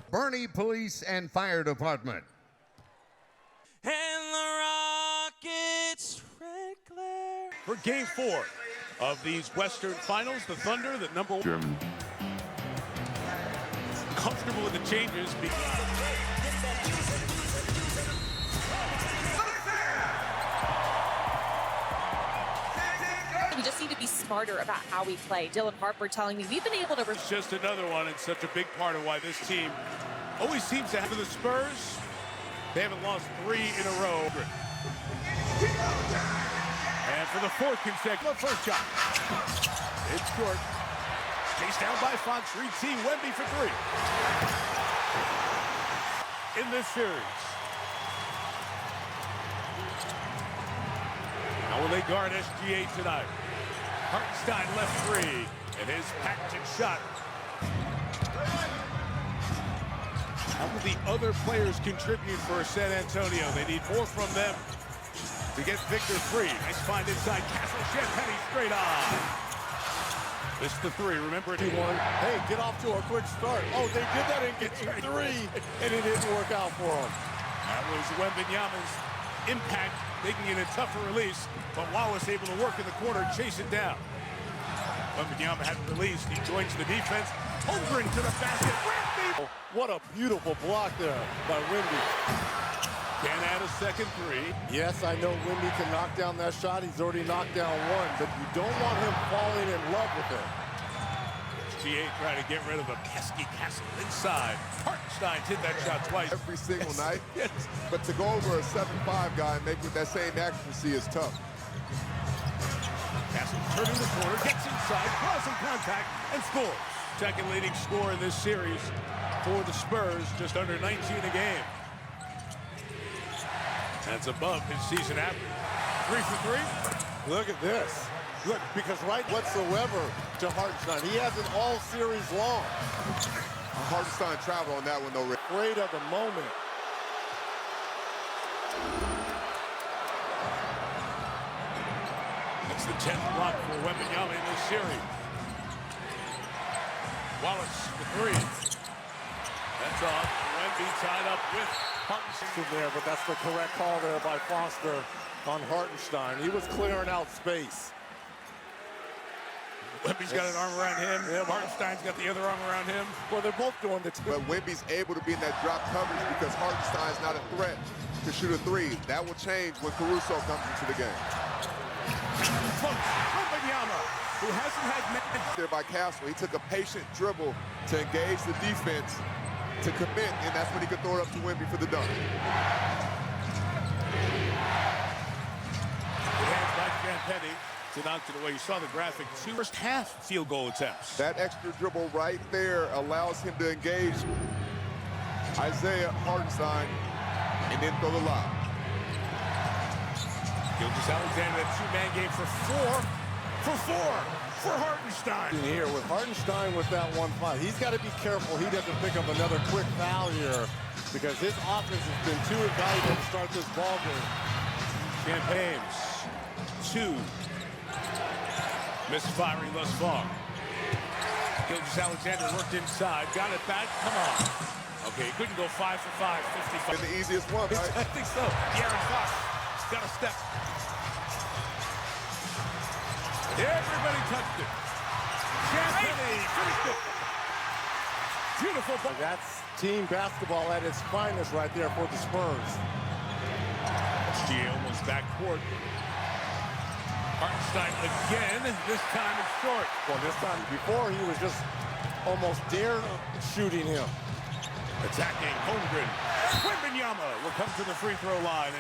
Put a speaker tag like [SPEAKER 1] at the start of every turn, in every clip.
[SPEAKER 1] Bernie Police and Fire Department.
[SPEAKER 2] And the Rockets, red glare.
[SPEAKER 3] For Game 4 of these Western Finals, the Thunder, the number one.
[SPEAKER 4] German.
[SPEAKER 3] Comfortable with the changes.
[SPEAKER 5] We just need to be smarter about how we play. Dylan Harper telling me we've been able to...
[SPEAKER 3] It's just another one, and such a big part of why this team always seems to have the Spurs. They haven't lost 3 in a row. And for the 4th consecutive first shot. It's short. Chased down by Fox. Reed T. Wemby for 3. In this series. How will they guard SGA tonight? Hartenstein left 3, and his patented shot. How will the other players contribute for San Antonio? They need more from them to get Victor free. Nice find inside. Castle Champagny straight on. Missed the 3. Remember, 2-1.
[SPEAKER 6] Hey, get off to a quick start. Oh, they did that in Game 3, and it didn't work out for them.
[SPEAKER 3] That was Wembanyama's impact, making it a tougher release, but Wallace able to work in the corner and chase it down. Wembanyama hadn't released. He joins the defense. Holmgren to the basket. Wemby!
[SPEAKER 6] What a beautiful block there by Wemby.
[SPEAKER 3] Can't add a second 3.
[SPEAKER 6] Yes, I know Wemby can knock down that shot. He's already knocked down 1, but you don't want him falling in love with it.
[SPEAKER 3] SGA trying to get rid of a pesky Castle inside. Hartenstein hit that shot twice.
[SPEAKER 7] Every single night.
[SPEAKER 3] Yes.
[SPEAKER 7] But to go over a 7'5" guy and make with that same accuracy is tough.
[SPEAKER 3] Castle turning the corner, gets inside, crossing contact, and scores. Second leading scorer in this series for the Spurs, just under 19 a game. That's above his season average. 3 for 3.
[SPEAKER 6] Look at this. Look, because right whatsoever to Hartenstein. He has it all series long.
[SPEAKER 7] Hartenstein travel on that one, though, Rick.
[SPEAKER 6] Afraid of the moment.
[SPEAKER 3] That's the 10th block for Wembanyama in this series. Wallace, the 3. That's off. Wemby tied up with Hartenstein
[SPEAKER 6] there, but that's the correct call there by Foster on Hartenstein. He was clearing out space.
[SPEAKER 3] Wemby's got an arm around him. Yeah, Hartenstein's got the other arm around him.
[SPEAKER 6] Well, they're both doing the two.
[SPEAKER 7] But Wemby's able to be in that drop coverage because Hartenstein's not a threat to shoot a 3. That will change when Caruso comes into the game.
[SPEAKER 3] Wembanyama, who hasn't had
[SPEAKER 7] there by Castle. He took a patient dribble to engage the defense, to commit, and that's when he could throw it up to Wemby for the dunk.
[SPEAKER 3] Good hands by Champagny to knock it away. You saw the graphic. 2 first half field goal attempts.
[SPEAKER 7] That extra dribble right there allows him to engage Isaiah Hartenstein and then throw the lob.
[SPEAKER 3] Gilgeous-Alexander, that 2-man game for 4 for Hartenstein.
[SPEAKER 6] In here with Hartenstein with that 1-5. He's got to be careful he doesn't pick up another quick foul here because his offense has been too invaluable to start this ball game.
[SPEAKER 3] Champagne's 2. Misfiring thus far. Gilgeous-Alexander worked inside, got it back, come on. Okay, he couldn't go 5 for 5, 55.
[SPEAKER 7] And the easiest one, right?
[SPEAKER 3] I think so. De'Aaron Fox got a step. Everybody touched it. Champagny finished it. Beautiful.
[SPEAKER 6] That's team basketball at its finest right there for the Spurs.
[SPEAKER 3] SGA almost backcourt. Hartenstein again. This time it's short.
[SPEAKER 6] Well, this time before he was just almost dare shooting him.
[SPEAKER 3] Attacking Holmgren. Wembanyama will come to the free throw line.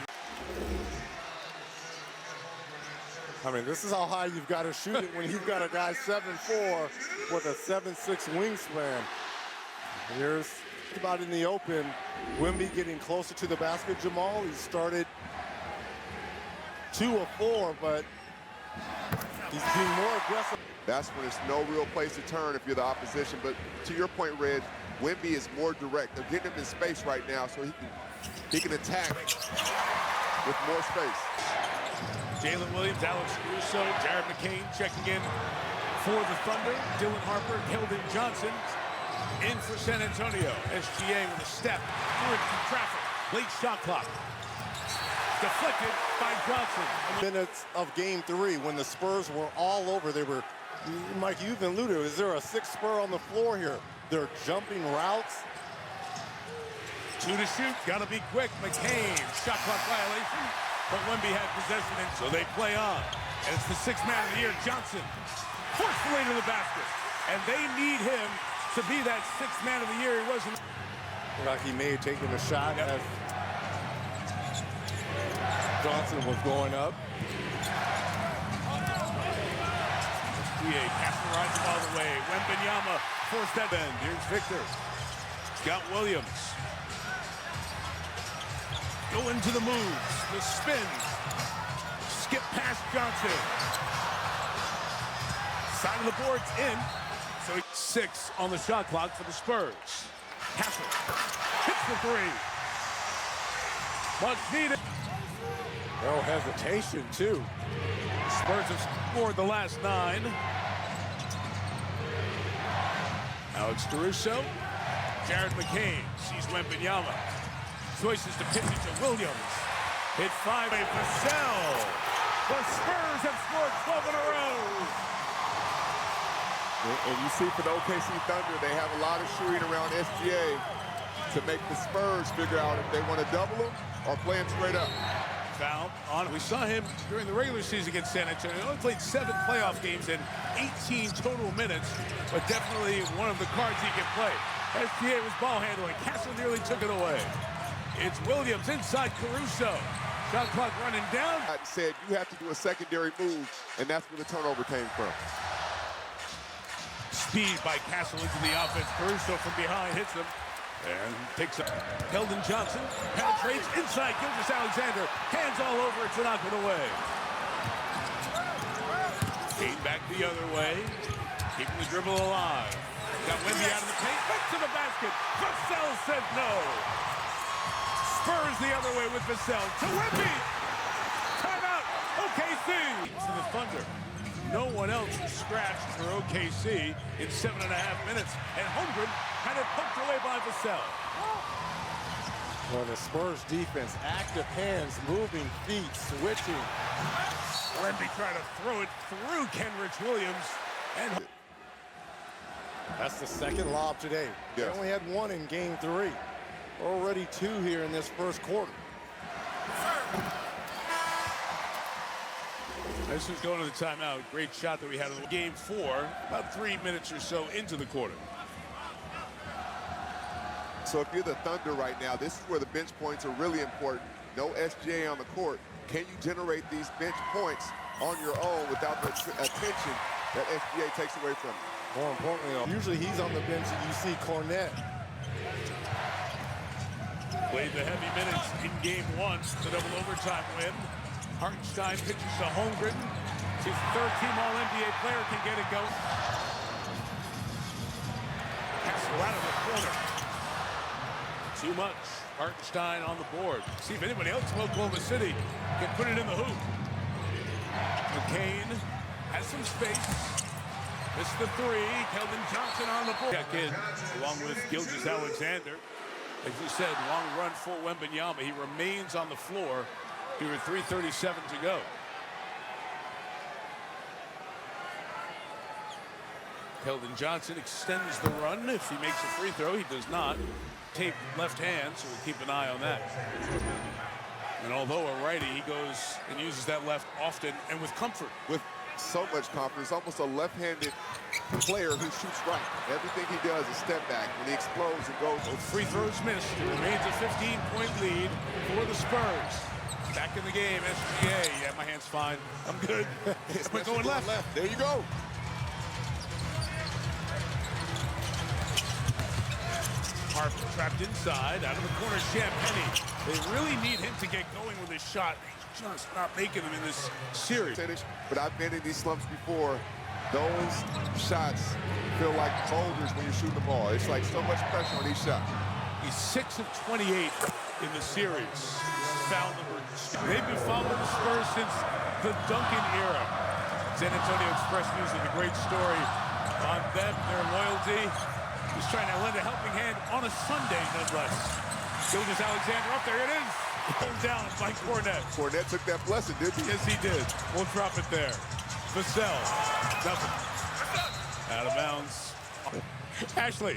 [SPEAKER 6] I mean, this is how high you've got to shoot it when you've got a guy 7'4" with a 7'6" wingspan. Here's about in the open. Wemby getting closer to the basket. Jamal, he started 2 of 4, but he's being more aggressive.
[SPEAKER 7] That's when there's no real place to turn if you're the opposition. But to your point, Red, Wemby is more direct. They're getting him in space right now, so he can attack with more space.
[SPEAKER 3] Jalen Williams, Alex Caruso, Jared McCain checking in for the Thunder. Dylan Harper, Keldon Johnson. In for San Antonio. SGA with a step. Through it through traffic. Late shot clock. Deflected by Johnson.
[SPEAKER 6] Minutes of game 3 when the Spurs were all over. They were, Mike, you even alluded, is there a sixth Spur on the floor here? They're jumping routes.
[SPEAKER 3] 2 to shoot. Got to be quick. McCain. Shot clock violation. But Wemby had possession, and so they play on. And it's the 6th man of the year, Johnson. Forcefully to the basket. And they need him to be that 6th man of the year. He wasn't.
[SPEAKER 6] Like he may have taken a shot as Johnson was going up.
[SPEAKER 3] SGA passing right the ball away. Wembanyama forced that end. Here's Victor. Got Williams. Go into the moves. The spin. Skip past Johnson. Side of the board's in. So 6 on the shot clock for the Spurs. Castle hits the 3. Much needed.
[SPEAKER 6] No hesitation, too.
[SPEAKER 3] The Spurs have scored the last 9. Alex Caruso. Jared McCain sees Wembanyama. Choices to pitch it to Williams. Hit 5 by Vassell. The Spurs have scored 12 in a row.
[SPEAKER 7] And you see for the OKC Thunder, they have a lot of shooting around SGA to make the Spurs figure out if they want to double him or play him straight up.
[SPEAKER 3] Foul on. We saw him during the regular season against San Antonio. He only played 7 playoff games and 18 total minutes, but definitely one of the cards he can play. SGA was ball handling. Castle nearly took it away. It's Williams inside Caruso. Shot clock running down.
[SPEAKER 7] I said you have to do a secondary move, and that's where the turnover came from.
[SPEAKER 3] Speed by Castle into the offense. Caruso from behind hits him and takes up. Keldon Johnson penetrates inside Gilgeous-Alexander. Hands all over it to knock it away. Came back the other way, keeping the dribble alive. Got Wemby out of the paint, back to the basket. Vassell said no. Spurs the other way with Vassell to Wemby. Timeout, OKC. To the Thunder. No one else scratched for OKC in 7.5 minutes, and Holmgren had it poked away by Vassell.
[SPEAKER 6] Well, the Spurs defense, active hands, moving feet, switching.
[SPEAKER 3] Wemby trying to throw it through Kenrich Williams, and
[SPEAKER 6] That's the second lob today. They
[SPEAKER 7] Yes.
[SPEAKER 6] only had 1 in game 3. Already 2 here in this first quarter.
[SPEAKER 3] this is going to the timeout. Great shot that we had in game 4, about 3 minutes or so into the quarter.
[SPEAKER 7] So if you're the Thunder right now, this is where the bench points are really important. No SGA on the court. Can you generate these bench points on your own without the attention that SGA takes away from you?
[SPEAKER 6] More importantly, though, usually he's on the bench and you see Cornette.
[SPEAKER 3] Played the heavy minutes in game 1, the double overtime win. Hartenstein pitches to Holmgren. His 3rd-team All-NBA player can get it going. Castle out of the corner. Too much. Hartenstein on the board. See if anybody else from Oklahoma City can put it in the hoop. McCain has some space. Missed the 3. Keldon Johnson on the board. Check in along with Gilgeous-Alexander. As you said, long run for Wembanyama. He remains on the floor here with 3:37 to go. Keldon Johnson extends the run. If he makes a free throw, he does not. Taped left hand, so we'll keep an eye on that. And although a righty, he goes and uses that left often and with comfort.
[SPEAKER 7] With so much confidence, almost a left-handed player who shoots right. Everything he does is step back. When he explodes, it goes.
[SPEAKER 3] Both free throws missed. It remains a 15-point lead for the Spurs. Back in the game, SGA. Yeah, my hand's fine. I'm good. But going left.
[SPEAKER 7] There you go.
[SPEAKER 3] Harper trapped inside, out of the corner, Champagnie. They really need him to get going with his shot. He's just not making them in this series.
[SPEAKER 7] But I've been in these slumps before. Those shots feel like boulders when you're shooting the ball. It's like so much pressure on each shot.
[SPEAKER 3] He's 6 of 28 in the series. Foul number 2. They've been following the Spurs since the Duncan era. San Antonio Express News with a great story on them, their loyalty. He's trying to lend a helping hand on a Sunday, nonetheless. Gilgeous Alexander up there. It is. Pulled down by Cornette.
[SPEAKER 7] Cornette took that blessing, didn't he?
[SPEAKER 3] Yes, he did. We'll drop it there. Vassell. Nothing. Out of bounds. Ashley.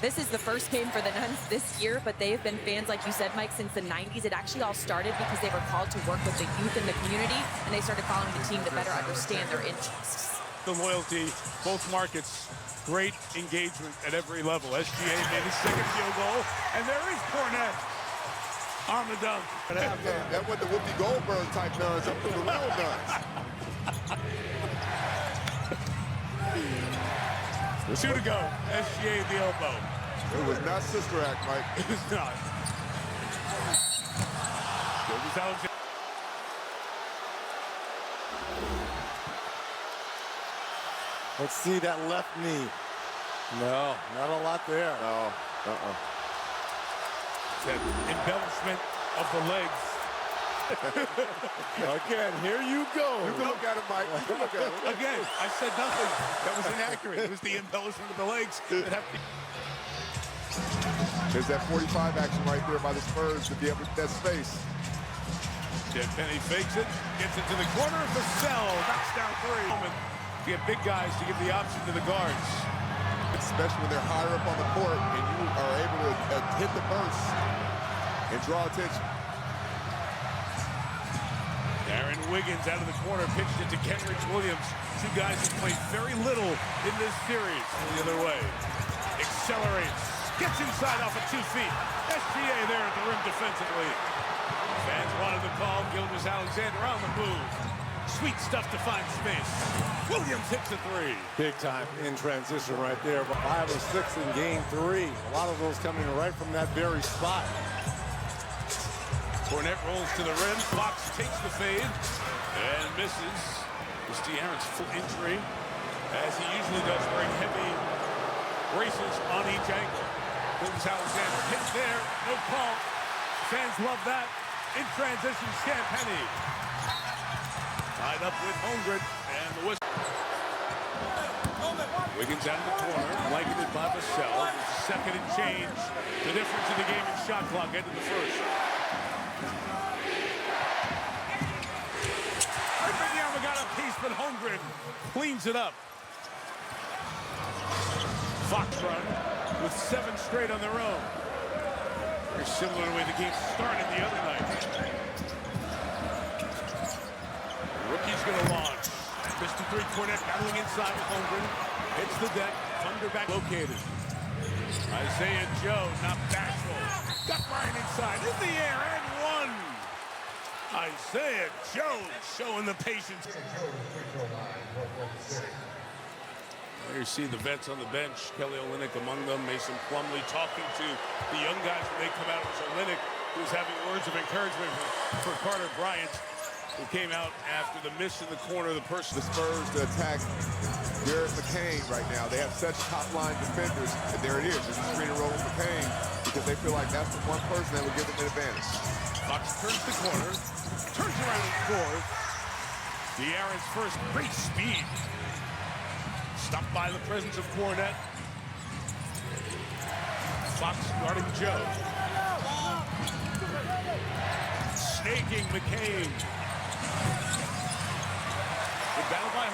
[SPEAKER 5] This is the first game for the Nuns this year, but they've been fans, like you said, Mike, since the 90s. It actually all started because they were called to work with the youth in the community, and they started following the team to better understand their interests.
[SPEAKER 3] The loyalty, both markets, great engagement at every level. SGA made his second field goal, and there is Cornette on the dunk.
[SPEAKER 7] That was the Whoopi Goldberg type Nuns up to the real Nuns.
[SPEAKER 3] Two to go. SGA at the elbow.
[SPEAKER 7] It was not Sister Act, Mike.
[SPEAKER 3] It was not. Gilgeous Alexander.
[SPEAKER 6] Let's see that left knee. No, not a lot there.
[SPEAKER 7] No,
[SPEAKER 3] That embellishment of the legs.
[SPEAKER 6] Again, here you go.
[SPEAKER 7] You can look at it, Mike. You can look at it.
[SPEAKER 3] Again, I said nothing. That was inaccurate. It was the embellishment of the legs.
[SPEAKER 7] There's that 45 action right there by the Spurs to be able to get that space.
[SPEAKER 3] Penny fakes it, gets it to the corner. Vassell knocks down three. You get big guys to give the option to the guards.
[SPEAKER 7] Especially when they're higher up on the court and you are able to hit the burst and draw attention.
[SPEAKER 3] Aaron Wiggins out of the corner, pitched it to Kenrich Williams. Two guys who played very little in this series. The other way. Accelerates. Gets inside off of 2 feet. SGA there at the rim defensively. Fans wanted the call. Gilgeous Alexander on the move. Sweet stuff to find space. Williams hits a three.
[SPEAKER 6] Big time in transition right there. 5 or 6 in game 3. A lot of those coming right from that very spot.
[SPEAKER 3] Cornette rolls to the rim. Fox takes the fade and misses. It's De'Aaron's full injury, as he usually does, wearing heavy braces on each ankle. Gilgeous Alexander hits there. No call. Fans love that. In transition, Champagny. Tied up with Holmgren and the whistle. Wiggins out of the corner, blanketed by Vassell. Second and change. The difference in the game in shot clock end of the first. Wembanyama got a piece, but Holmgren cleans it up. Fox run with 7 straight on their own. Very similar to the way the game started the other night. Rookie's going to launch. Mr. 3 Cornette battling inside with Holmgren. Hits the deck. Thunder back located. Isaiah Joe, not bashful. Got Bryant inside. In the air and one. Isaiah Joe showing the patience. There you see the vets on the bench. Kelly Olynyk among them. Mason Plumlee talking to the young guys when they come out. It was Olynyk who's having words of encouragement for Carter Bryant, who came out after the miss in the corner. The
[SPEAKER 7] Spurs to attack Garrett McCain right now. They have such top-line defenders, and there it is. It's a screen and roll with McCain because they feel like that's the one person that will give them an advantage.
[SPEAKER 3] Fox turns the corner, turns around and scores. De'Aaron's first great speed. Stopped by the presence of Cornette. Fox guarding Joe. Snaking McCain. Good battle by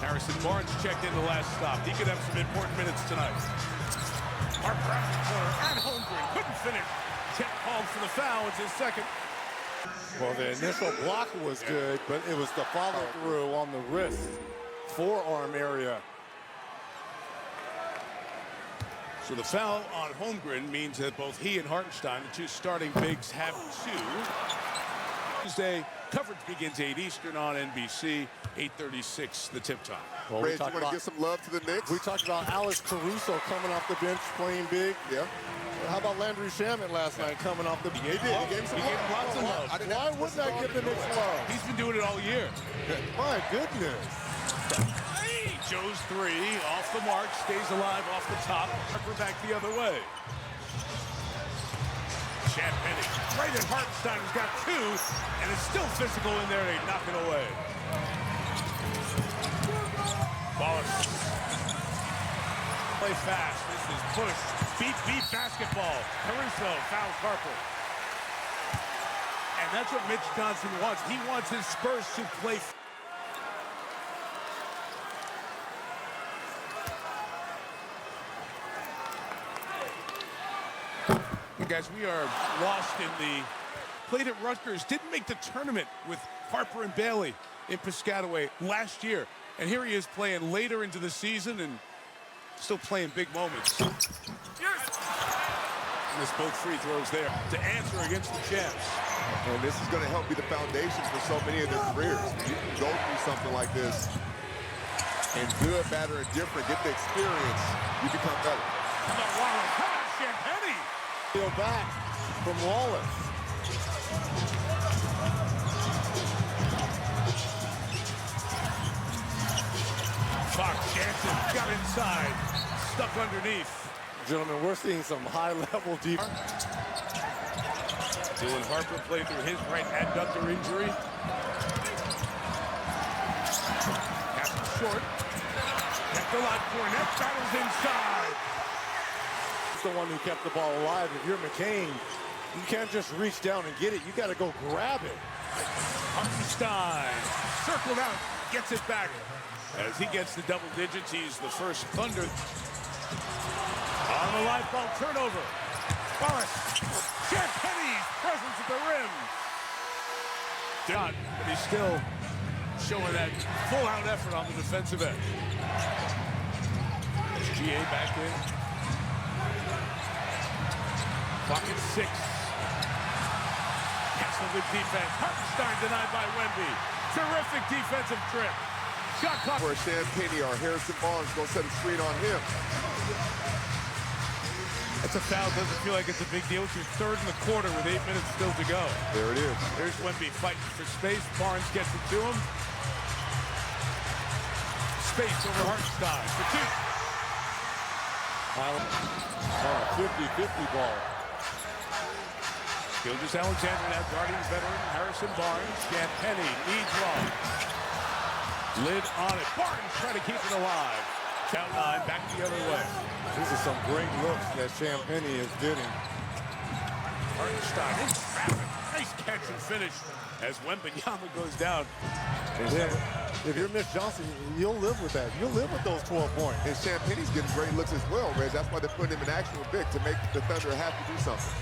[SPEAKER 3] Harrison Barnes checked in the last stop. He could have some important minutes tonight. Harper out the corner and Holmgren couldn't finish. Chet called for the foul. It's his second.
[SPEAKER 6] Well, the initial block was good, but it was the follow-through on the wrist, forearm area.
[SPEAKER 3] So the foul on Holmgren means that both he and Hartenstein, the two starting bigs, have 2. Tuesday, coverage begins 8 Eastern on NBC, 8:36 the tip time.
[SPEAKER 6] Well,
[SPEAKER 7] Fred, you want to give some love to the Knicks?
[SPEAKER 6] We talked about Alex Caruso coming off the bench playing big.
[SPEAKER 7] Yeah.
[SPEAKER 6] How about Landry Shamet last night coming off the bench?
[SPEAKER 7] He did. He gave some love.
[SPEAKER 3] Lots of love.
[SPEAKER 6] Why wouldn't I give the Knicks love?
[SPEAKER 3] He's been doing it all year.
[SPEAKER 6] My goodness.
[SPEAKER 3] Joe's 3 off the mark, stays alive off the top. Harper back the other way. Champagny right at Hartenstein, who's got 2, and it's still physical in there. They knock it away. Ball play fast. This is push. Beat basketball. Caruso fouls Harper. And that's what Mitch Johnson wants. He wants his Spurs to play. Guys, we are lost in the played at Rutgers. Didn't make the tournament with Harper and Bailey in Piscataway last year. And here he is playing later into the season and still playing big moments. Missed both free throws there to answer against the champs.
[SPEAKER 7] And this is going to help be the foundation for so many of their careers. You can go through something like this, and good, bad, or indifferent, get the experience, you become better.
[SPEAKER 3] How about Wallace? How about Champagny?
[SPEAKER 6] Go back from Wallace.
[SPEAKER 3] Fox Jansen got inside, stuck underneath.
[SPEAKER 6] Gentlemen, we're seeing some high-level defense.
[SPEAKER 3] Dylan Harper played through his right adductor injury. Pass short. Kept a lot. Fournette battles inside.
[SPEAKER 6] The one who kept the ball alive. If you're McCain, you can't just reach down and get it. You got to go grab it.
[SPEAKER 3] Hartenstein circled out, gets it back. As he gets the double digits, he's the first Thunder. On the live ball turnover. Wallace. Champagny's presence at the rim. Not, but he's still showing that full-out effort on the defensive end. SGA back in. Pocket 6. Castle with defense. Hartenstein denied by Wemby. Terrific defensive trip. Shot clock.
[SPEAKER 7] For Champagny or Harrison Barnes, go set a screen on him.
[SPEAKER 3] That's a foul. Doesn't feel like it's a big deal. It's your third in the quarter with 8 minutes still to go.
[SPEAKER 7] There it is.
[SPEAKER 3] There's Wemby fighting for space. Barnes gets it to him. Space over Hartenstein for 2.
[SPEAKER 6] 50-50 ball.
[SPEAKER 3] Gilgeous Alexander now guarding veteran Harrison Barnes. Champagny needs long. Lid on it. Barnes trying to keep it alive. Count 9 back the other way.
[SPEAKER 6] These are some great looks that Champagny is getting.
[SPEAKER 3] Hartenstein in traffic. Nice catch and finish as Wembanyama goes down.
[SPEAKER 6] Yeah. If you're Mitch Johnson, you'll live with that. You'll live with those 12 points.
[SPEAKER 7] And Champagny's getting great looks as well, Reg. That's why they're putting him in action with Vic to make the Thunder have to do something.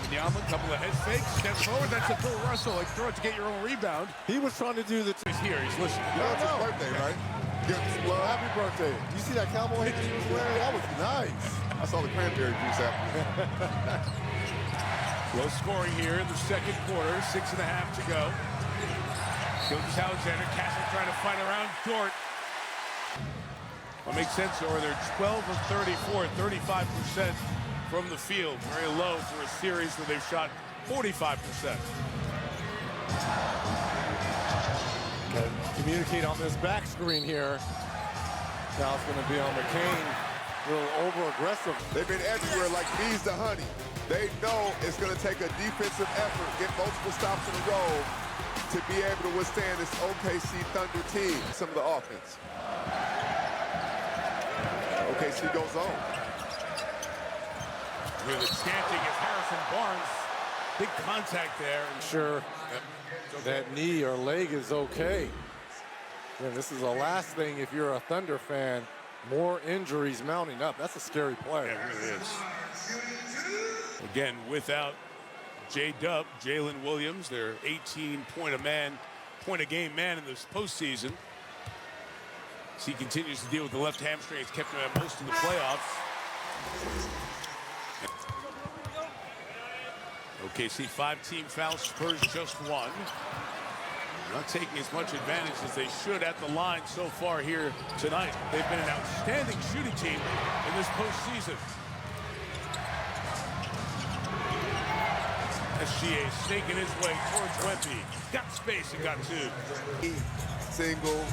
[SPEAKER 3] Wembanyama, couple of head fakes, steps forward. That's a Bill Russell. Like throw it to get your own rebound.
[SPEAKER 6] He was trying to do the...
[SPEAKER 3] He's here. He's listening.
[SPEAKER 7] You know, it's his birthday, right? Give him some love.
[SPEAKER 6] Happy birthday. You see that cowboy hat he was wearing? That was nice.
[SPEAKER 7] I saw the cranberry juice after.
[SPEAKER 3] Low scoring here in the second quarter. 6.5 to go. Gilgeous Alexander. Castle trying to fight around Dort. What makes sense, or they're 12 of 34, 35% from the field. Very low for a series where they've shot 45%.
[SPEAKER 6] Communicate on this back screen here. Now it's going to be on McCain. A little over-aggressive.
[SPEAKER 7] They've been everywhere like bees to honey. They know it's going to take a defensive effort, get multiple stops in a row to be able to withstand this OKC Thunder team. Some of the offense. OKC goes on.
[SPEAKER 3] With a chanting is Harrison Barnes. Big contact there.
[SPEAKER 6] Sure, that knee or leg is okay. And this is the last thing if you're a Thunder fan. More injuries mounting up. That's a scary play.
[SPEAKER 3] Yeah, it really is. Again, without J-Dub, Jalen Williams, their 18-point-a-game man in this postseason. As he continues to deal with the left hamstring, it's kept him at most of the playoffs. OKC 5-team foul, Spurs just 1. Not taking as much advantage as they should at the line so far here tonight. They've been an outstanding shooting team in this postseason. SGA snaking his way towards Wemby. Got space and got 2.
[SPEAKER 7] Single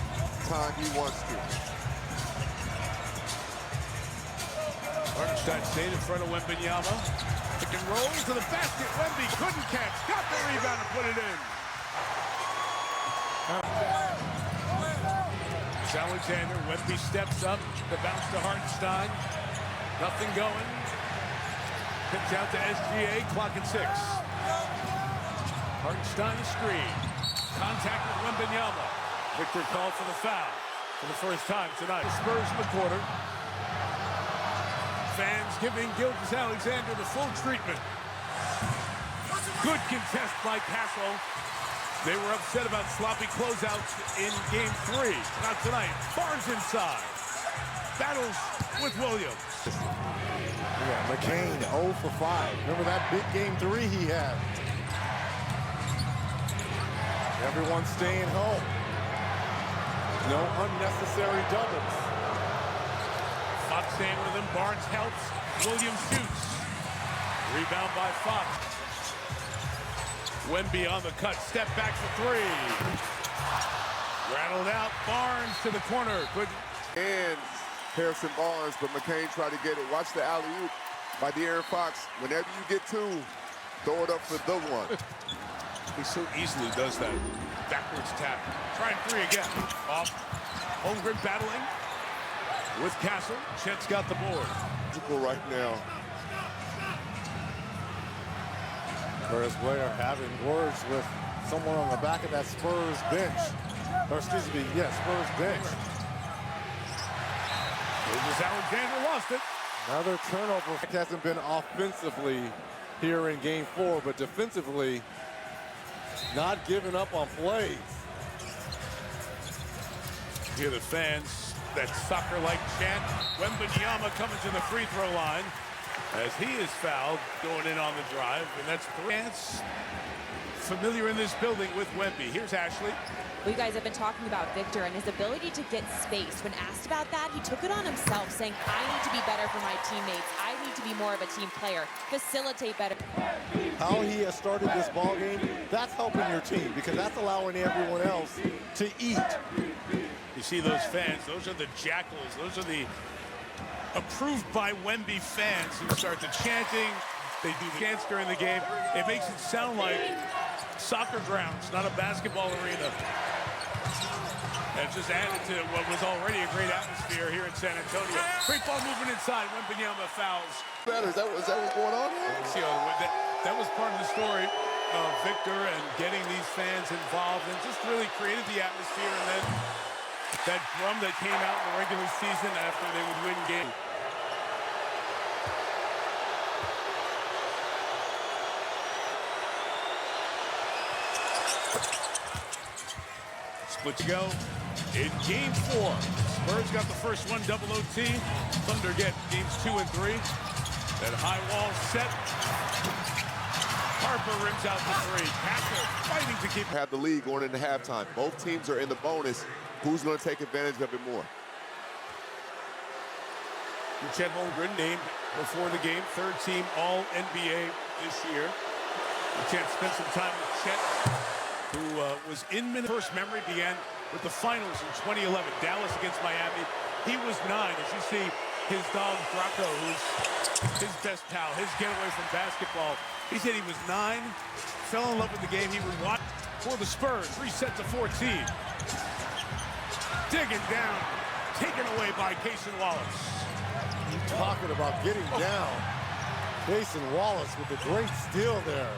[SPEAKER 7] time he wants to.
[SPEAKER 3] Hartenstein stayed in front of Wembanyama. Pick and roll to the basket. Wemby couldn't catch. Got the rebound and put it in. Alexander. Wemby steps up. The bounce to Hartenstein. Nothing going. Pitch out to SGA. Clock at 6. Hartenstein screen. Contact with Wembanyama. Victor called for the foul for the first time tonight. The Spurs in the quarter. Fans giving Gilgeous-Alexander the full treatment. Good contest by Castle. They were upset about sloppy closeouts in Game 3. Not tonight. Barnes inside. Battles with Williams.
[SPEAKER 6] Yeah, McCain 0 for 5. Remember that big Game 3 he had? Everyone staying home. No unnecessary doubles.
[SPEAKER 3] Fox staying with him. Barnes helps. Williams shoots. Rebound by Fox. Wemby on the cut. Step back for 3. Rattled out. Barnes to the corner. Good.
[SPEAKER 7] And Harrison Barnes, but McCain tried to get it. Watch the alley-oop by De'Aaron Fox. Whenever you get 2, throw it up for the 1.
[SPEAKER 3] He so easily does that. Backwards tap. Trying 3 again. Off. Holmgren battling with Castle. Chet's got the board.
[SPEAKER 7] Right now.
[SPEAKER 6] Whereas Blair having words with someone on the back of that Spurs bench. Or excuse me, yes, Spurs bench.
[SPEAKER 3] Alexander lost it.
[SPEAKER 6] Another turnover. It hasn't been offensively here in Game 4, but defensively, not giving up on plays.
[SPEAKER 3] Hear the fans, that soccer-like chant. Wembanyama coming to the free throw line as he is fouled going in on the drive, and that's 3. Fans familiar in this building with Wemby. Here's Ashley.
[SPEAKER 5] Well, you guys have been talking about Victor and his ability to get space. When asked about that, he took it on himself, saying, I need to be better for my teammates. I need to be more of a team player, facilitate better.
[SPEAKER 6] How he has started this ball game, that's helping your team because that's allowing everyone else to eat.
[SPEAKER 3] You see those fans, those are the jackals. Those are the approved by Wemby fans who start the chanting. They do the chants during the game. It makes it sound like soccer grounds, not a basketball arena. And just added to what was already a great atmosphere here in San Antonio. Great ball movement inside. Wembanyama fouls.
[SPEAKER 7] Is that what's going on here?
[SPEAKER 3] See, that was part of the story of Victor and getting these fans involved and just really created the atmosphere. And then that drum that came out in the regular season after they would win games. Split to go in Game 4. Spurs got the first one, double OT. Thunder get Games 2 and 3. That high wall set. Harper rims out the 3. Packer fighting to keep.
[SPEAKER 7] Have the lead going into halftime. Both teams are in the bonus. Who's going to take advantage of it more?
[SPEAKER 3] Chet Holmgren named before the game, 3rd team All-NBA this year. The chance to spend some time with Chet, who was in Minnesota. First memory began with the finals in 2011, Dallas against Miami. He was 9, as you see his dog Draco, who's his best pal, his getaway from basketball. He said he was 9, fell in love with the game. He would watch for the Spurs, reset to 14. Digging down, taken away by Cason Wallace.
[SPEAKER 6] Talking about getting down. Cason Wallace with a great steal there.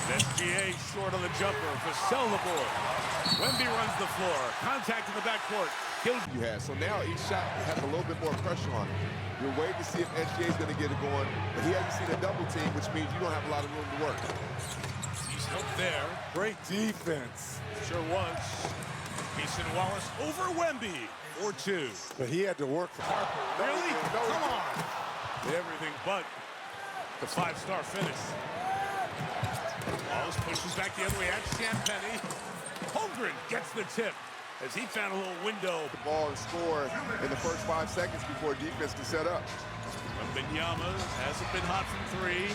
[SPEAKER 3] SGA short on the jumper. Vassell the board. Wemby runs the floor. Contact in the backcourt.
[SPEAKER 7] You had. So now each shot has a little bit more pressure on it. You're waiting to see if SGA is going to get it going, but he hasn't seen a double team, which means you don't have a lot of room to work.
[SPEAKER 3] He's helped there.
[SPEAKER 6] Great defense.
[SPEAKER 3] Sure was. Cason Wallace over Wemby. 4-2.
[SPEAKER 6] But he had to work for Harper.
[SPEAKER 3] Really? Come on. Everything but the 5-star finish. Wallace pushes back the other way at Champagny. Holmgren gets the tip as he found a little window.
[SPEAKER 7] The ball and score in the first 5 seconds before defense can set up.
[SPEAKER 3] Wembanyama hasn't been hot from 3.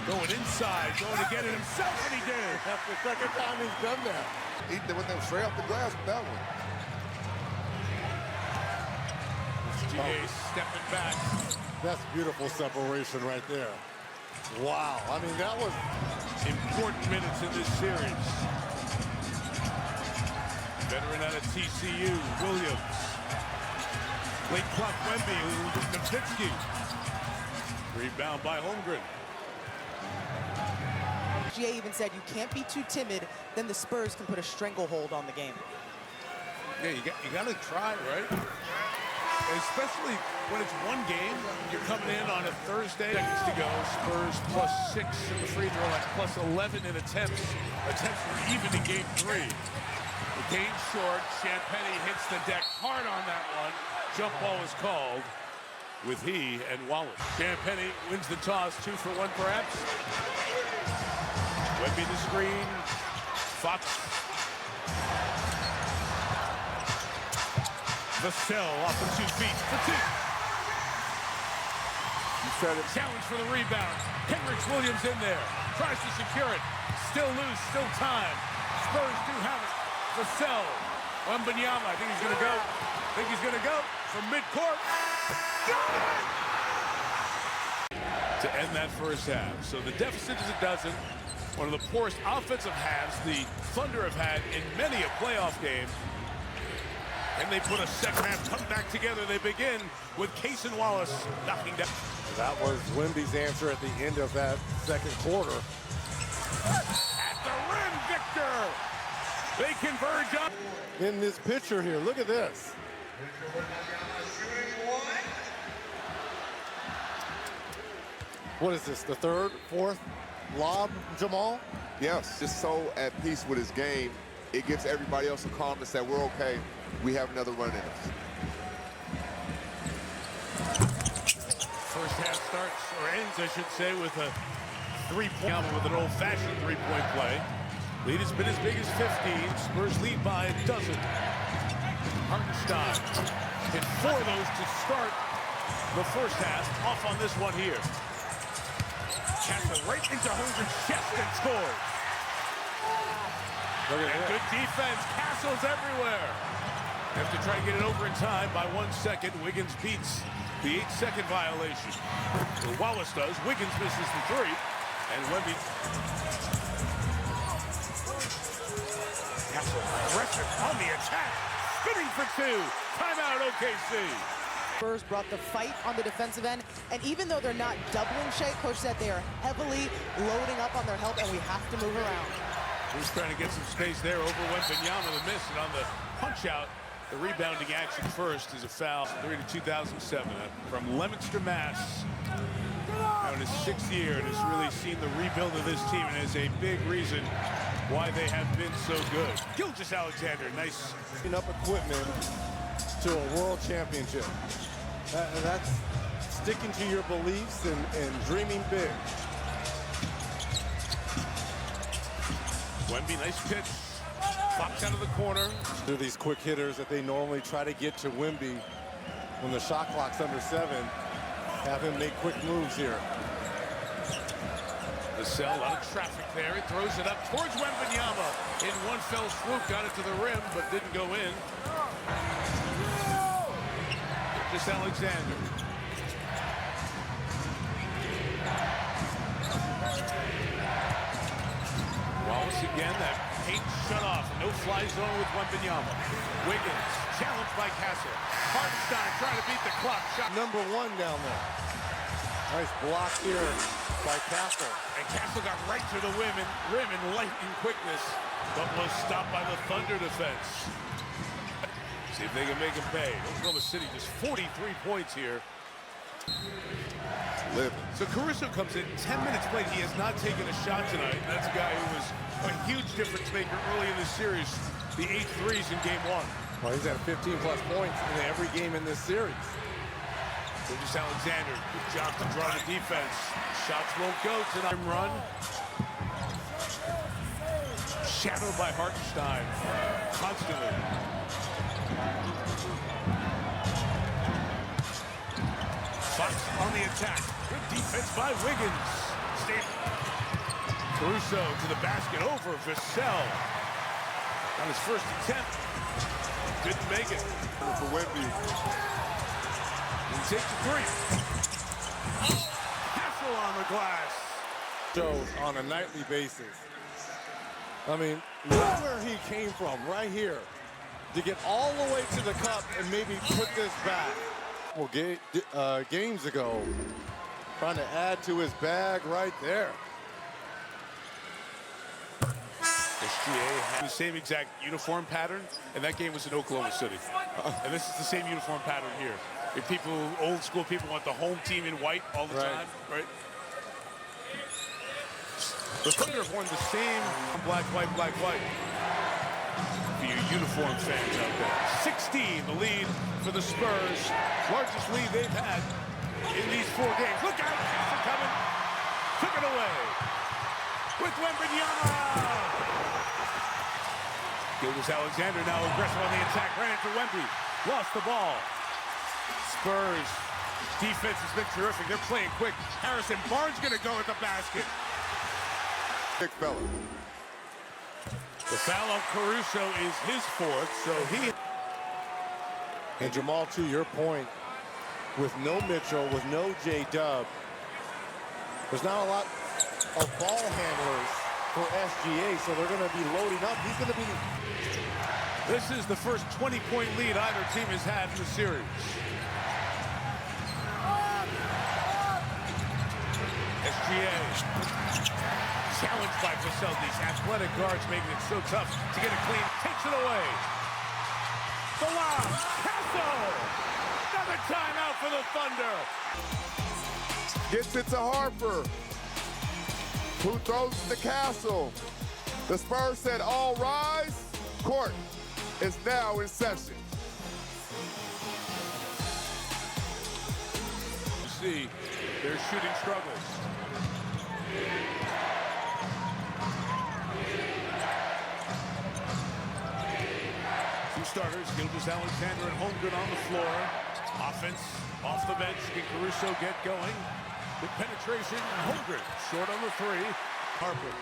[SPEAKER 3] Going inside, going to get it himself, and he did.
[SPEAKER 6] That's the second time he's done that.
[SPEAKER 7] He went them straight off the glass with that one.
[SPEAKER 3] SGA stepping back.
[SPEAKER 6] That's beautiful separation right there. Wow. I mean, that was
[SPEAKER 3] Important minutes in this series. Veteran out of TCU, Williams. Late clock Wemby, Nowitzki. Rebound by Holmgren.
[SPEAKER 4] GA even said you can't be too timid, then the Spurs can put a stranglehold on the game.
[SPEAKER 3] Yeah, you got to try, right? Especially when it's one game, you're coming in on a Thursday. Seconds to go. Spurs +6 in the free throw line, +11 in attempts. Attempts were even in game 3. The game short. Champagny hits the deck hard on that one. Jump ball is called with he and Wallace. Champagny wins the toss, 2 for 1 perhaps. Wemby the screen. Fox. Vassell off of 2 feet for 2.
[SPEAKER 6] You said it.
[SPEAKER 3] Challenge for the rebound. Henrich Williams in there. Tries to secure it. Still loose, still time. Spurs do have it. Vassell. Wembanyama, I think he's going to go. From midcourt. To end that first half. So the deficit is a dozen. One of the poorest offensive halves the Thunder have had in many a playoff game. And they put a second half come back together. They begin with Case and Wallace knocking down.
[SPEAKER 6] That was Wemby's answer at the end of that second quarter.
[SPEAKER 3] At the rim, Victor. They converge up.
[SPEAKER 6] In this picture here, look at this. What is this, the third, fourth lob, Jamal?
[SPEAKER 7] Yes, just so at peace with his game, it gives everybody else a calmness that we're okay. We have another run in us.
[SPEAKER 3] First half starts, or ends, I should say, with a three-point, with an old-fashioned three-point play. Lead has been as big as 15. Spurs lead by a dozen. Hartenstein hit 4 of those to start the first half. Off on this one here. Castle right into Holmgren's chest and scores. And good defense. Castle's everywhere. Have to try to get it over in time by 1 second. Wiggins beats the 8-second violation. Wallace does. Wiggins misses the 3. And Wemby. Castle aggressive on the attack. Spinning for 2. Timeout OKC.
[SPEAKER 4] Spurs brought the fight on the defensive end, and even though they're not doubling Shea, Coach said they are heavily loading up on their help, and we have to move around.
[SPEAKER 3] He's trying to get some space there over Wembanyama, the miss, and on the punch-out, the rebounding action first is a foul. 3-2007 from Leominster, Mass. Now in his 6th year, and has really seen the rebuild of this team, and is a big reason why they have been so good. Gilgeous-Alexander, nice.
[SPEAKER 6] Up equipment to a world championship. That's sticking to your beliefs and dreaming big.
[SPEAKER 3] Wemby, nice pitch. Fox out of the corner.
[SPEAKER 6] Do these quick hitters that they normally try to get to Wemby when the shot clock's under 7. Have him make quick moves here.
[SPEAKER 3] Vassell, a lot of traffic there. He throws it up towards Wembanyama. In one fell swoop, got it to the rim, but didn't go in. Just Alexander. Wallace again, that paint shut off. No-fly zone with Wembanyama. Wiggins, challenged by Castle. Hartenstein trying to beat the clock. Shot.
[SPEAKER 6] Number 1 down there. Nice block here by Castle.
[SPEAKER 3] And Castle got right to the rim in lightning quickness, but was stopped by the Thunder defense. See if they can make him pay. Oklahoma City just 43 points here. So Caruso comes in 10 minutes late. He has not taken a shot tonight. That's a guy who was a huge difference maker early in this series. The 8 threes in game 1.
[SPEAKER 6] Well, he's had 15-plus points in every game in this series.
[SPEAKER 3] Gilgeous-Alexander, good job to draw the defense. Shots won't go tonight. Run. Shadowed by Hartenstein. Constantly. Fox on the attack. Good defense by Wiggins. Caruso to the basket over Vassell. On his first attempt. Didn't make it.
[SPEAKER 7] For Wemby.
[SPEAKER 3] He takes the 3. Castle on the glass.
[SPEAKER 6] Shows on a nightly basis. I mean, look where he came from, right here. To get all the way to the cup and maybe put this back. Well, games ago, trying to add to his bag right there.
[SPEAKER 3] SGA had the same exact uniform pattern, and that game was in Oklahoma City. And this is the same uniform pattern here. If people, old school people, want the home team in white all the time, right? The Thunder have worn the same black, white, black, white. For you uniform fans out there. 16, the lead for the Spurs. Largest lead they've had in these 4 games. Look out, Castle coming. Took it away. With Wembanyama. Gilgeous-Alexander now aggressive on the attack. Ran into Wemby. Lost the ball. Spurs defense has been terrific. They're playing quick. Harrison Barnes going to go at the basket.
[SPEAKER 7] Big fella.
[SPEAKER 3] The foul on Caruso is his 4th, so he...
[SPEAKER 6] And Jamal, to your point, with no Mitchell, with no J-Dub, there's not a lot of ball handlers for SGA, so they're going to be loading up. He's going to be...
[SPEAKER 3] This is the first 20-point lead either team has had in the series. SGA challenged by Vassell. These athletic guards making it so tough to get it clean. Takes it away. The lob. Castle. Another timeout for the Thunder.
[SPEAKER 7] Gets it to Harper, who throws it to Castle. The Spurs said all rise. Court is now in session.
[SPEAKER 3] You see their shooting struggles. Two starters, Gilgeous-Alexander and Holmgren on the floor. Offense off the bench. Can Caruso get going? With penetration, Holmgren short on the 3. Harper.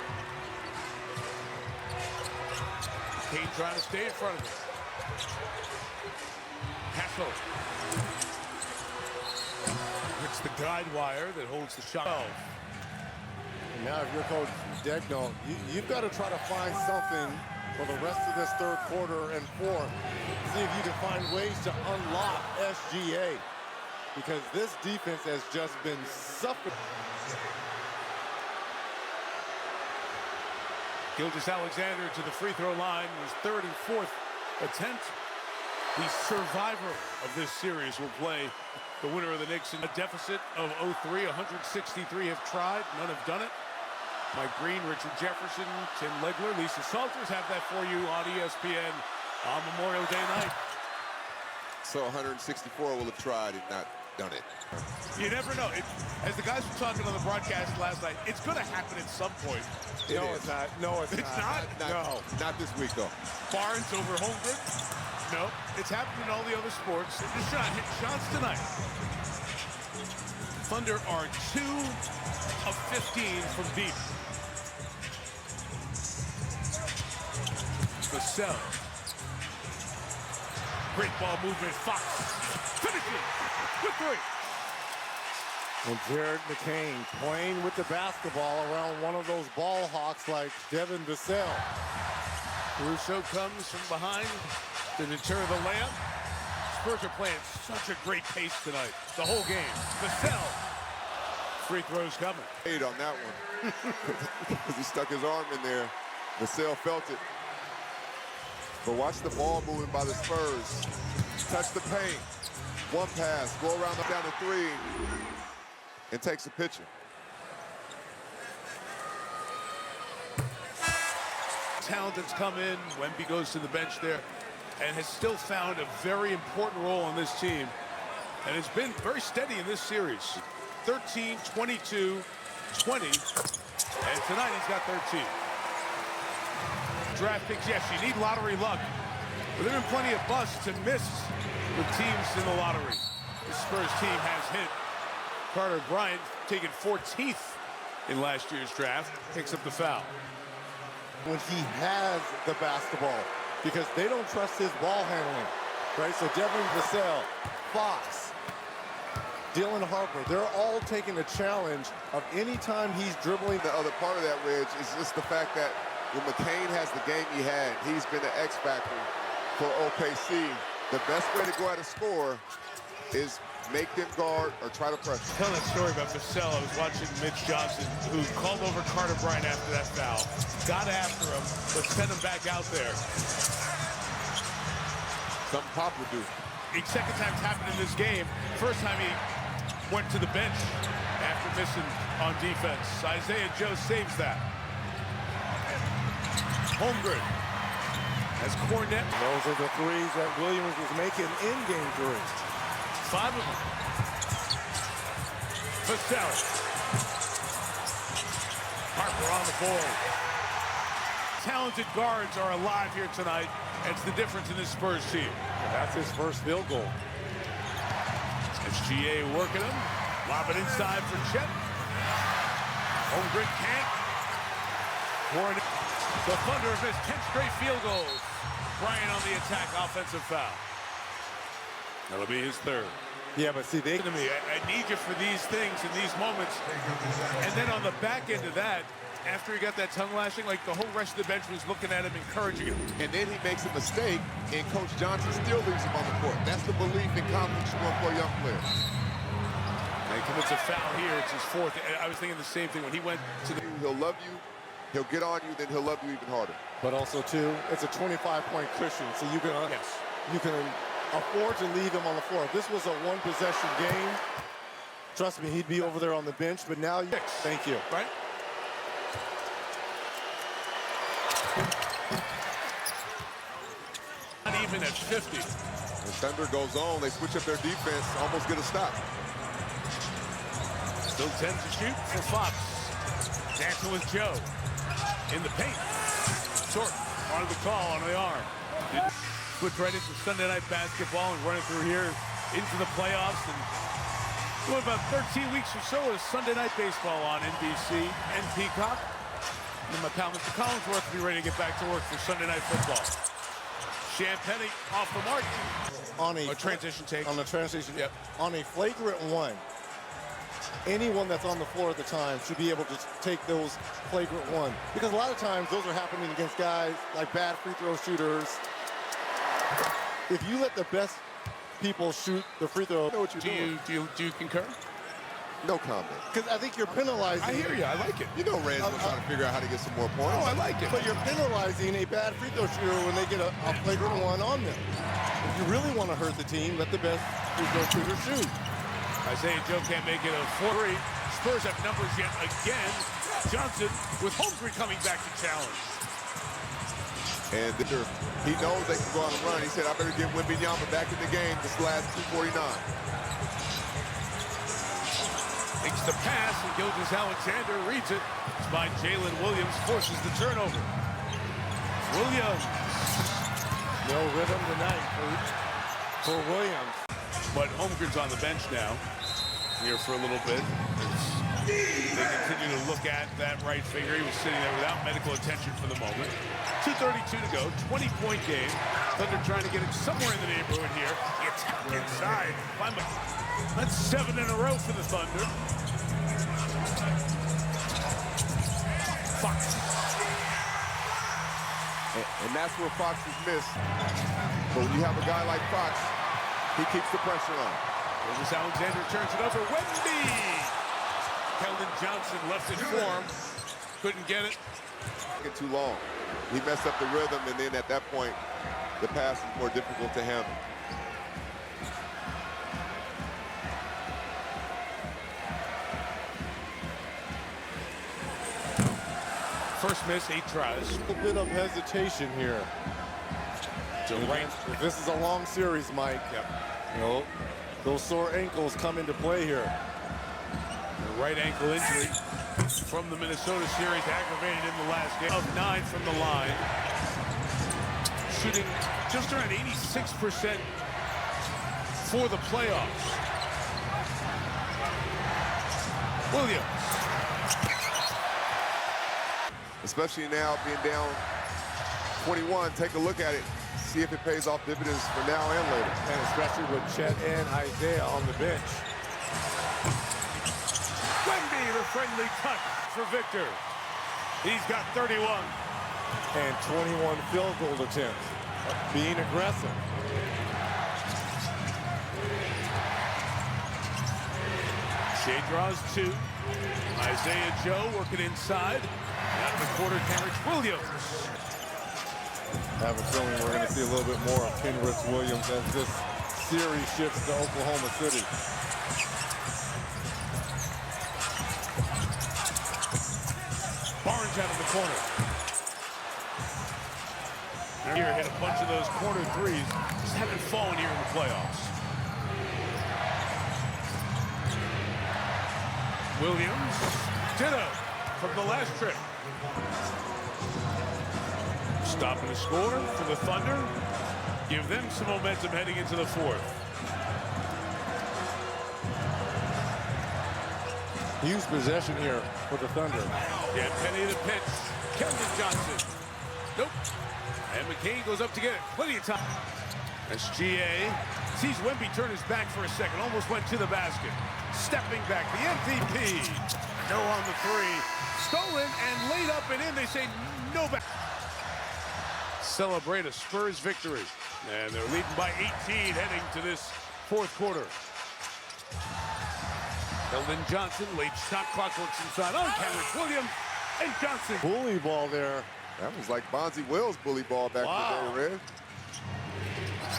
[SPEAKER 3] Kane trying to stay in front of him. Hassel. It's the guide wire that holds the shot.
[SPEAKER 6] Now, if you're Coach Degnault, you've got to try to find something for the rest of this 3rd quarter and 4th. See if you can find ways to unlock SGA, because this defense has just been suffocating.
[SPEAKER 3] Gilgeous-Alexander to the free throw line. His 3rd and 4th attempt. The survivor of this series will play the winner of the Knicks in a deficit of 0-3. 163 have tried. None have done it. Mike Green, Richard Jefferson, Tim Legler, Lisa Salters have that for you on ESPN on Memorial Day night.
[SPEAKER 7] So 164 will have tried and not done it.
[SPEAKER 3] You never know. As the guys were talking on the broadcast last night, it's going to happen at some point.
[SPEAKER 6] No, it's not. No, it's not.
[SPEAKER 7] No, not this week, though.
[SPEAKER 3] Barnes over Holmgren. No, it's happened in all the other sports. The shot hit shots tonight. Thunder are 2 of 15 from deep. Vassell. Great ball movement. Fox finishing with 3.
[SPEAKER 6] And Jared McCain playing with the basketball around one of those ball hawks like Devin Vassell.
[SPEAKER 3] Caruso comes from behind to deter the layup. Spurs are playing such a great pace tonight. The whole game. Vassell. Free throws coming.
[SPEAKER 7] On that one. Because he stuck his arm in there. Vassell felt it. But watch the ball moving by the Spurs. Touch the paint. One pass. Go around down to 3. And takes a picture.
[SPEAKER 3] Talent that's come in. Wemby goes to the bench there and has still found a very important role on this team. And it's been very steady in this series. 13, 22, 20. And tonight he's got 13. Draft picks, yes, you need lottery luck. But there have been plenty of busts to miss with teams in the lottery. The Spurs team has hit. Carter Bryant, taken 14th in last year's draft, picks up the foul.
[SPEAKER 6] When he has the basketball, because they don't trust his ball handling, right? So Devin Vassell, Fox, Dylan Harper, they're all taking a challenge of any time he's dribbling.
[SPEAKER 7] The other part of that, Reg, is just the fact that when McCain has the game he had, he's been the X factor for OKC. The best way to go at a score is make them guard or try to pressure.
[SPEAKER 3] Tell that story about Vassell. I was watching Mitch Johnson, who called over Carter Bryant after that foul, got after him, but sent him back out there.
[SPEAKER 7] Something Pop would do.
[SPEAKER 3] The second time it's happened in this game. First time he went to the bench after missing on defense. Isaiah Joe saves that. Holmgren has Cornette.
[SPEAKER 6] Those are the threes that Williams was making in game 3.
[SPEAKER 3] 5 of them. Vassell. Harper on the board. Talented guards are alive here tonight. It's the difference in this Spurs team.
[SPEAKER 6] That's his first field goal.
[SPEAKER 3] SGA working him. Lob it inside for Chet. Holmgren can't. The Thunder have missed 10 straight field goals. Bryant on the attack, offensive foul. That'll be his 3rd.
[SPEAKER 6] Yeah, but see, they
[SPEAKER 3] To me, I need you for these things in these moments. And then on the back end of that, after he got that tongue lashing, like the whole rest of the bench was looking at him, encouraging him.
[SPEAKER 7] And then he makes a mistake, and Coach Johnson still leaves him on the court. That's the belief and confidence you want for a young player.
[SPEAKER 3] And he commits a foul here. It's his 4th. I was thinking the same thing when he went to the...
[SPEAKER 7] He'll love you, he'll get on you, then he'll love you even harder.
[SPEAKER 6] But also, too, it's a 25-point cushion, so you can afford to leave him on the floor. If this was a one-possession game, trust me, he'd be over there on the bench. But now, thank you.
[SPEAKER 3] Right? Not even at 50.
[SPEAKER 7] The Thunder goes on, they switch up their defense, almost get a stop.
[SPEAKER 3] Still 10 to shoot for Fox. Dancing with Joe. In the paint. Short. On the call on the arm. Switch right into Sunday night basketball and running through here into the playoffs. And doing about 13 weeks or so is Sunday night baseball on NBC and Peacock. And my pal Mr. Collinsworth will be ready to get back to work for Sunday night football. Champagny off the mark.
[SPEAKER 6] On a
[SPEAKER 3] transition take.
[SPEAKER 6] On the transition.
[SPEAKER 3] Yep.
[SPEAKER 6] On a flagrant 1, anyone that's on the floor at the time should be able to take those flagrant 1. Because a lot of times those are happening against guys like bad free throw shooters. If you let the best people shoot the free throw, you know what you're doing.
[SPEAKER 3] Do you concur?
[SPEAKER 7] No comment.
[SPEAKER 6] Because I think you're penalizing.
[SPEAKER 3] I hear you. I like it.
[SPEAKER 7] You know Reds was trying to figure out how to get some more points.
[SPEAKER 3] Oh, I like it.
[SPEAKER 6] But you're penalizing a bad free throw shooter when they get a flagrant 1 on them. If you really want to hurt the team, let the best free throw shooter shoot.
[SPEAKER 3] Isaiah Joe can't make it a 4-3. Spurs have numbers yet again. Johnson with Holmgren coming back to challenge.
[SPEAKER 7] And he knows they can go on a run. He said, I better get Wembanyama back in the game this last 2:49.
[SPEAKER 3] Takes the pass, and Gilgeous-Alexander reads it. It's by Jalen Williams, forces the turnover. Williams.
[SPEAKER 6] No rhythm tonight for Williams.
[SPEAKER 3] But Holmgren's on the bench now, here for a little bit. They continue to look at that right finger. He was sitting there without medical attention for the moment. 2:32 to go, 20-point game. Thunder trying to get it somewhere in the neighborhood here. The attack inside. That's 7 in a row for the Thunder. Fox.
[SPEAKER 7] And that's where Fox is missed. But when you have a guy like Fox, he keeps the pressure on.
[SPEAKER 3] Alexander turns it over. Wemby! Keldon Johnson left it for him. Couldn't get it.
[SPEAKER 7] Too long. He messed up the rhythm, and then at that point, the pass is more difficult to handle.
[SPEAKER 3] First miss, 8 tries.
[SPEAKER 6] A bit of hesitation here. If this is a long series, Mike, you know, those sore ankles come into play here.
[SPEAKER 3] The right ankle injury from the Minnesota series, aggravated in the last game. Of 9 from the line. Shooting just around 86% for the playoffs. Williams.
[SPEAKER 7] Especially now being down 21, take a look at it. See if it pays off dividends for now and later.
[SPEAKER 6] And especially with Chet and Isaiah on the bench.
[SPEAKER 3] Wemby, the friendly touch for Victor. He's got 31.
[SPEAKER 6] And 21 field goal attempts. Being aggressive.
[SPEAKER 3] Shea draws two. Isaiah Joe working inside. Out of the corner, Kenrich Williams.
[SPEAKER 6] I have a feeling we're going to see a little bit more of Kenrich Williams as this series shifts to Oklahoma City.
[SPEAKER 3] Barnes out of the corner. Here hit a bunch of those corner threes. Just haven't fallen here in the playoffs. Williams, ditto from the last trip. Stopping the score for the Thunder. Give them some momentum heading into the fourth.
[SPEAKER 6] Huge possession here for the Thunder.
[SPEAKER 3] Yeah, Penny to pitch. Keldon Johnson. Nope. And McCain goes up to get it. Plenty of time. SGA sees Wemby turn his back for a second. Almost went to the basket. Stepping back, the MVP. No on the three. Stolen and laid up and in. They say no back. Celebrate a Spurs victory. And they're leading by 18 heading to this fourth quarter. Keldon Johnson, late shot clock works inside on Kenrich Williams and Johnson.
[SPEAKER 6] Bully ball there.
[SPEAKER 7] That was like Bonzi Wells' bully ball back in the day, Red.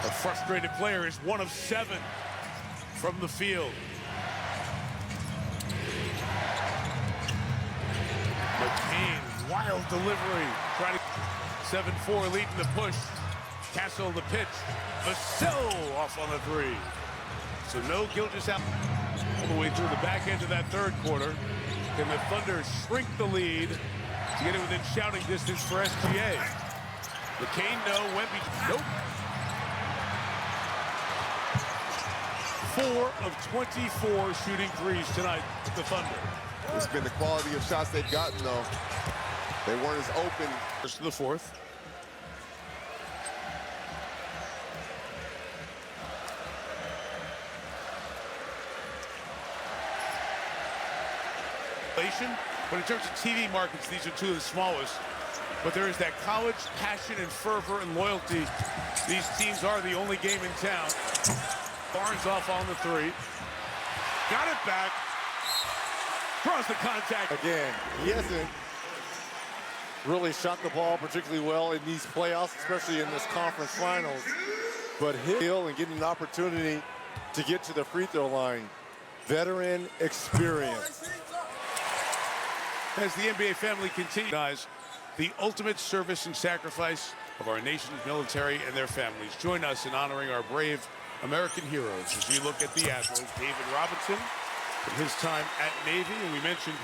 [SPEAKER 3] A frustrated player is 1 of 7 from the field. McCain, wild delivery. Trying to 7-4 leading the push. Castle the pitch. Vassell off on the three. So no Gilgeous out all the way through the back end of that third quarter. Can the Thunder shrink the lead to get it within shouting distance for SGA? McCain, no. Wemby, nope. 4 of 24 shooting threes tonight with the Thunder.
[SPEAKER 7] It's been the quality of shots they've gotten, though. They weren't as open.
[SPEAKER 3] First to the fourth. But in terms of TV markets, these are 2 of the smallest. But there is that college passion and fervor and loyalty. These teams are the only game in town. Barnes off on the three. Got it back. Draws the contact.
[SPEAKER 6] Again, he hasn't really shot the ball particularly well in these playoffs, especially in this conference finals. But Hill and getting an opportunity to get to the free throw line. Veteran experience.
[SPEAKER 3] As the NBA family continues, the ultimate service and sacrifice of our nation's military and their families. Join us in honoring our brave American heroes as we look at the Admirals. David Robinson from his time at Navy, and we mentioned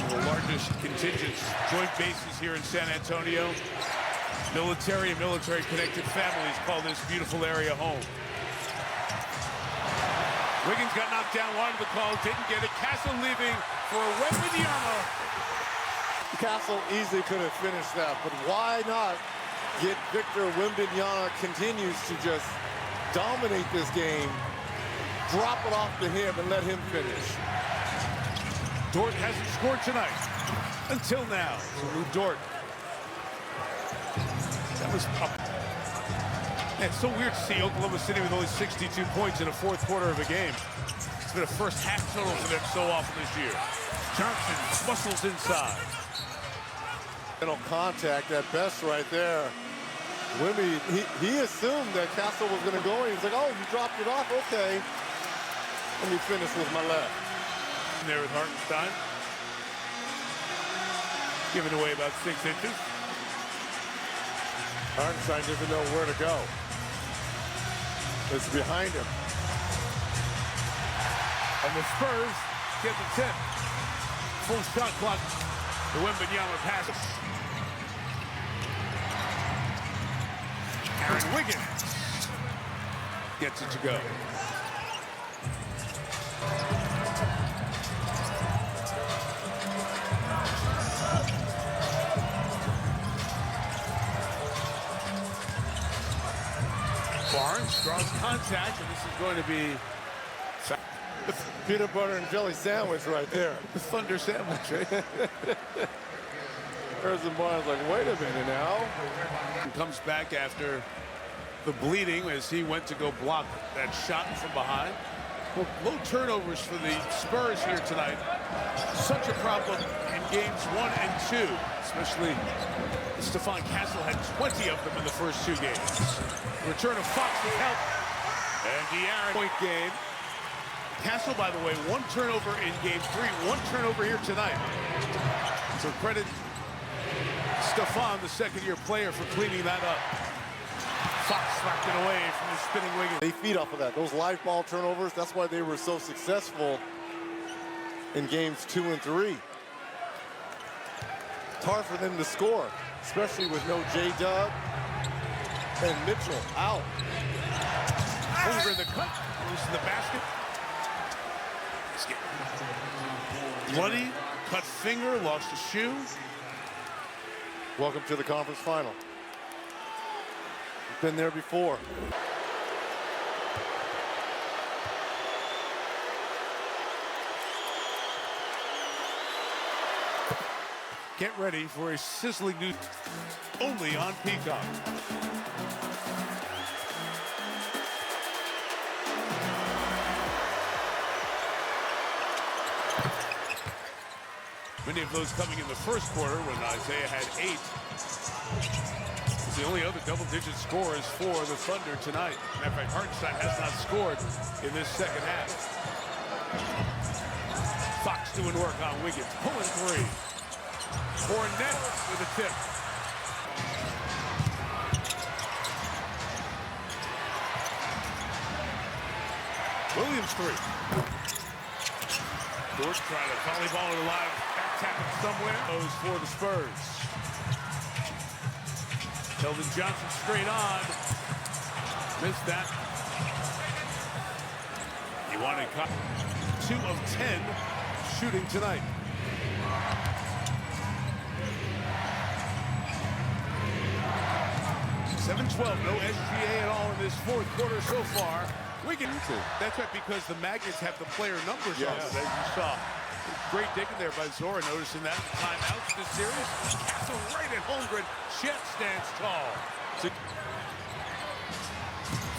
[SPEAKER 3] the largest contingents, joint bases here in San Antonio. Military and military-connected families call this beautiful area home. Wiggins got knocked down, wanted the call, didn't get it. Castle leaving for a Wembanyama.
[SPEAKER 6] Castle easily could have finished that, but why not get Victor Wembanyama continues to just dominate this game, drop it off to him and let him finish.
[SPEAKER 3] Dort hasn't scored tonight until now. So Lou Dort. That was up. Man, it's so weird to see Oklahoma City with only 62 points in a fourth quarter of a game. It's been a first half total for them so often this year. Johnson muscles inside.
[SPEAKER 6] Contact at best right there. Wemby, he assumed that Castle was going to go in. He's like, oh, you dropped it off? Okay. Let me finish with my left.
[SPEAKER 3] There with Hartenstein. Giving away about 6 inches.
[SPEAKER 6] Hartenstein doesn't know where to go. It's behind him.
[SPEAKER 3] And the Spurs get the tip. Full shot clock. The Wembanyama passes. Aaron Wiggins gets it to go. Barnes draws contact, and this is going to be
[SPEAKER 6] peanut butter and jelly sandwich right there.
[SPEAKER 3] the Thunder sandwich, right?
[SPEAKER 6] Harrison Barnes like, wait a minute now.
[SPEAKER 3] And comes back after the bleeding as he went to go block that shot from behind. Well, low turnovers for the Spurs here tonight. Such a problem in games 1 and 2, especially Stephon Castle had 20 of them in the first 2 games. Return of Fox with help. And De'Aaron point game. Castle, by the way, 1 turnover in game 3, 1 turnover here tonight. So credit Stephon, the second-year player, for cleaning that up. Fox slapped it away from his spinning wing.
[SPEAKER 6] They feed off of that. Those live ball turnovers, that's why they were so successful in games 2 and 3. It's hard for them to score, especially with no J-Dub and Mitchell out.
[SPEAKER 3] Over in the cut, loose in the basket. Bloody, cut finger, lost a shoe.
[SPEAKER 6] Welcome to the conference final. We've been there before.
[SPEAKER 3] Get ready for a sizzling new only on Peacock. Many of those coming in the first quarter when Isaiah had 8. It's the only other double-digit scorers for the Thunder tonight. Matter of fact, Hartenstein has not scored in this second half. Fox doing work on Wiggins, pulling 3. Cornette with a tip. Williams 3. Dort trying to volleyball it alive. Back tap it somewhere. Goes for the Spurs. Keldon Johnson straight on. Missed that. He wanted 2 of 10 shooting tonight. $7-12, no SGA at all in this fourth quarter so far. Wiggins, that's right, because the Magnets have the player numbers on it, as you saw. Great digging there by Zora, noticing that. Timeouts this series. Castle right at Holmgren. Chet stands tall.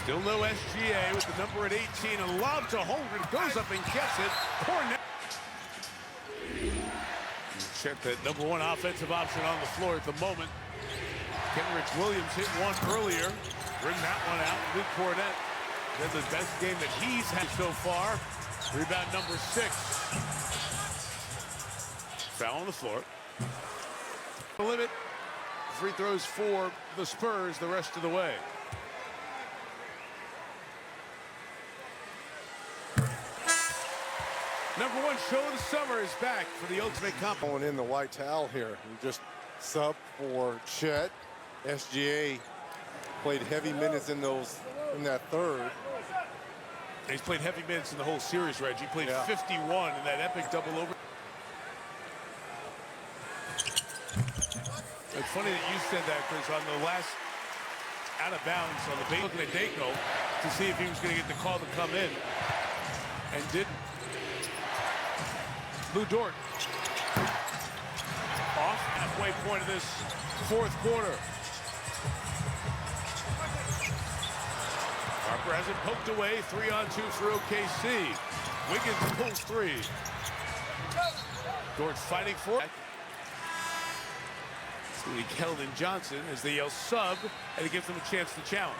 [SPEAKER 3] Still no SGA with the number at 18. A lob to Holmgren. Goes up and gets it. Cornette. Chet, that number 1 offensive option on the floor at the moment. Kenrich Williams hit 1 earlier. Bring that one out. Luke Cornette. Then the best game that he's had so far. Rebound number 6. Foul on the floor. The limit. Free throws for the Spurs the rest of the way. Number 1 show of the summer is back for the ultimate comp.
[SPEAKER 6] Going in the white towel here. You just sub for Chet. SGA played heavy minutes in that third.
[SPEAKER 3] He's played heavy minutes in the whole series, Reg. He played 51 in that epic double over. It's funny that you said that, because on the last out of bounds on the base, looking at Dayco to see if he was going to get the call to come in, and didn't. Lou Dort off halfway point of this fourth quarter. Harper has it poked away. 3-on-2 for OKC. Wiggins pulls 3. Dort fighting for it. Keldon Johnson as they yell sub, and it gives them a chance to challenge.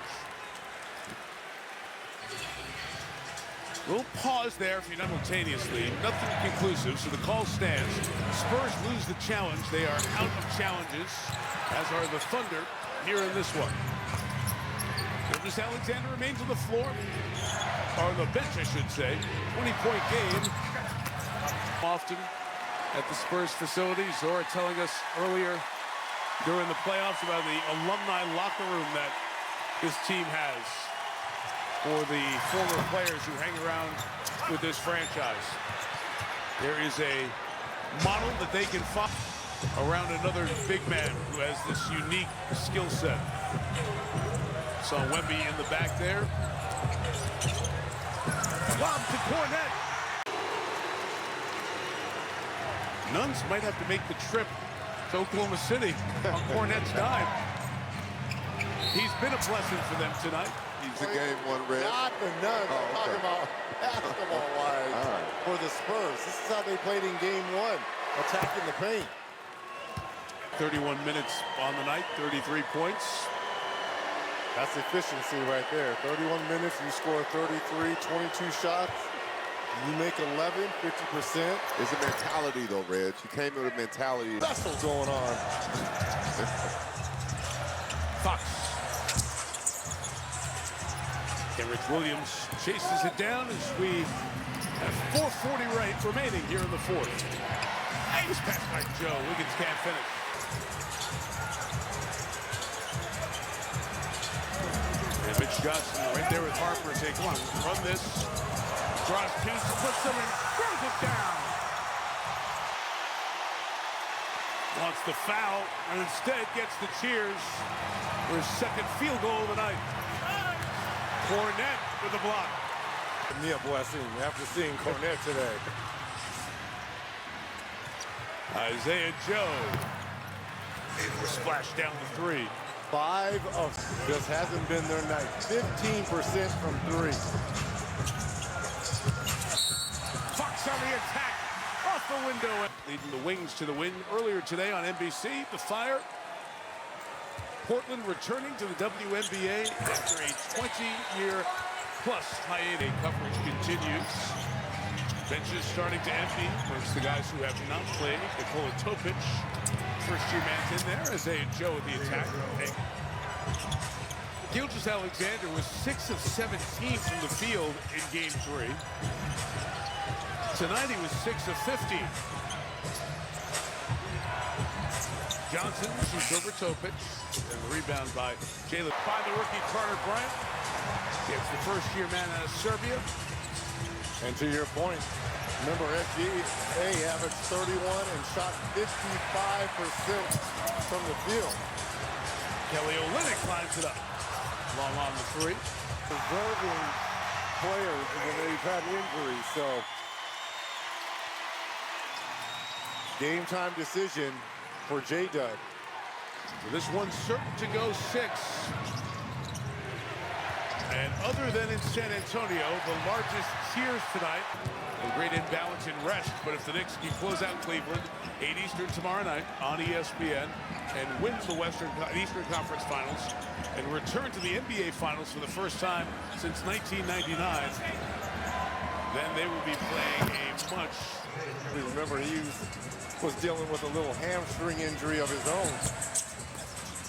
[SPEAKER 3] Little pause there for simultaneously. Nothing conclusive, so the call stands. Spurs lose the challenge. They are out of challenges, as are the Thunder here in this one. Gilgeous Alexander remains on the floor, or on the bench, I should say. 20-point game. Often at the Spurs facility. Zora telling us earlier during the playoffs about the alumni locker room that this team has for the former players who hang around with this franchise. There is a model that they can follow around another big man who has this unique skill set. Saw Wemby in the back there. Lob to Cornette. Nuns might have to make the trip to Oklahoma City on Cornette's dime. He's been a blessing for them tonight.
[SPEAKER 7] It's a game one, Red.
[SPEAKER 6] Not the nuns.
[SPEAKER 7] Oh,
[SPEAKER 6] I'm talking about basketball-wise for the Spurs. This is how they played in game one, attacking the paint.
[SPEAKER 3] 31 minutes on the night, 33 points.
[SPEAKER 6] That's efficiency right there. 31 minutes, you score 33, 22 shots. You make 11, 50%.
[SPEAKER 7] It's a mentality, though, Reg. You came with a mentality.
[SPEAKER 6] Wrestle going on.
[SPEAKER 3] Fox. Kenrich Williams chases it down as we have 4:40 remaining here in the fourth. Nice pass by Joe. Wiggins can't finish. And Mitch Johnson right there with Harper saying, come on, run this. Draws two, puts them in, throws it down. Wants the foul, and instead gets the cheers for his second field goal of the night. Cornette with the block.
[SPEAKER 6] Me a blessing after seeing Cornette today.
[SPEAKER 3] Isaiah Joe. Able to splash down the three.
[SPEAKER 6] 5 of just hasn't been their night. 15% from 3.
[SPEAKER 3] Fox on the attack. Off the window. Leading the Wings to the win earlier today on NBC. The Fire. Portland returning to the WNBA after a 20-year plus hiatus. Coverage continues. Benches starting to empty. First, the guys who have not played. Nikola Topic, first-year man's in there. Isaiah Joe at the attack. Gilgeous-Alexander was 6 of 17 from the field in Game 3. Tonight he was 6 of 15. Johnson shoots over Topic, and the rebound by Jalen. By the rookie Carter Bryant. Gets the first-year man out of Serbia.
[SPEAKER 6] And to your point, remember SGA averaged 31 and shot 55% from the field.
[SPEAKER 3] Kelly Olynyk climbs it up. Long on the three.
[SPEAKER 6] Preserving players when they've had injuries, so game time decision for J-Dub.
[SPEAKER 3] So this one's certain to go 6. And other than in San Antonio, the largest cheers tonight. A great imbalance in rest, but if the Knicks can close out Cleveland, 8 Eastern tomorrow night on ESPN, and win the Eastern Conference Finals, and return to the NBA Finals for the first time since 1999, then they will be playing a much...
[SPEAKER 6] Remember, he was dealing with a little hamstring injury of his own.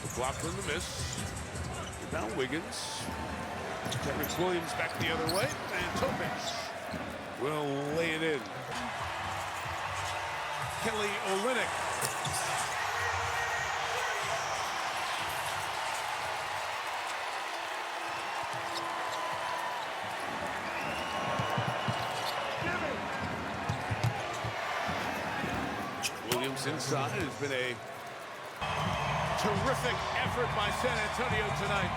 [SPEAKER 3] The block from the miss. Rebound Wiggins. Kenrich Williams back the other way, and Topic will lay it in. Kelly Olynyk. Williams inside. Has been a terrific effort by San Antonio tonight.